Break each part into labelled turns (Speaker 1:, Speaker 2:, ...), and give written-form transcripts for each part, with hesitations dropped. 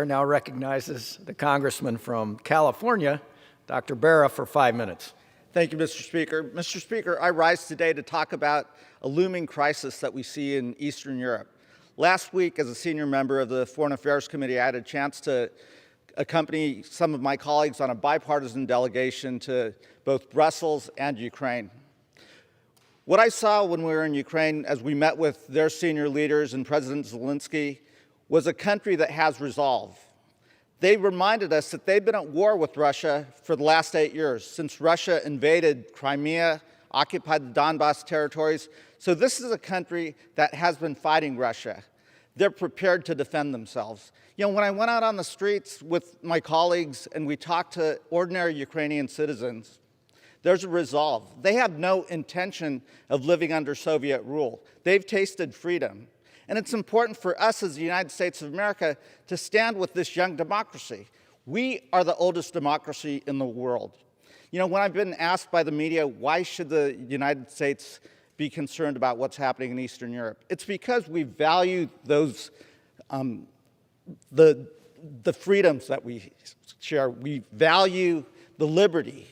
Speaker 1: Now recognizes the congressman from California, Dr. Bera, for 5 minutes.
Speaker 2: Thank you, Mr. Speaker. Mr. Speaker, I rise today to talk about a looming crisis that we see in Eastern Europe. Last week, as a senior member of the Foreign Affairs Committee, I had a chance to accompany some of my colleagues on a bipartisan delegation to both Brussels and Ukraine. What I saw when we were in Ukraine, as we met with their senior leaders and President Zelensky, was a country that has resolve. They reminded us that they've been at war with Russia for the last 8 years, since Russia invaded Crimea, occupied the Donbas territories. So this is a country that has been fighting Russia. They're prepared to defend themselves. You know, when I went out on the streets with my colleagues and we talked to ordinary Ukrainian citizens, there's a resolve. They have no intention of living under Soviet rule. They've tasted freedom. And it's important for us as the United States of America to stand with this young democracy. We are the oldest democracy in the world. You know, when I've been asked by the media, why should the United States be concerned about what's happening in Eastern Europe? It's because we value those, the freedoms that we share. We value the liberty.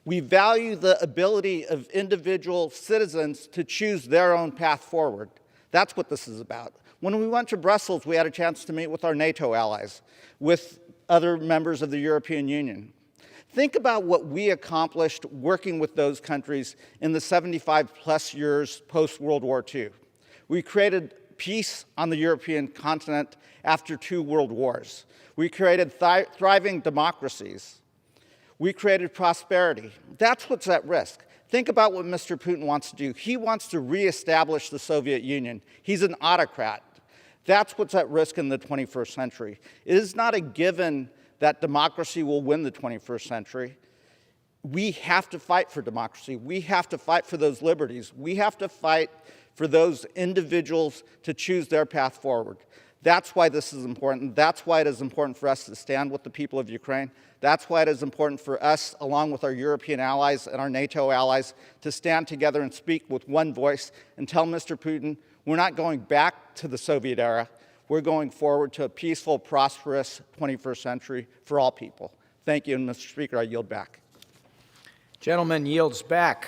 Speaker 2: We value the ability of individual citizens to choose their own path forward. That's what this is about. When we went to Brussels, we had a chance to meet with our NATO allies, with other members of the European Union. Think about what we accomplished working with those countries in the 75-plus years post-World War II. We created peace on the European continent after 2 world wars. We created thriving democracies. We created prosperity. That's what's at risk. Think about what Mr. Putin wants to do. He wants to reestablish the Soviet Union. He's an autocrat. That's what's at risk in the 21st century. It is not a given that democracy will win the 21st century. We have to fight for democracy. We have to fight for those liberties. We have to fight for those individuals to choose their path forward. That's why this is important. That's why it is important for us to stand with the people of Ukraine. That's why it is important for us, along with our European allies and our NATO allies, to stand together and speak with one voice and tell Mr. Putin, we're not going back to the Soviet era. We're going forward to a peaceful, prosperous 21st century for all people. Thank you, and Mr. Speaker, I yield back.
Speaker 1: Gentleman yields back.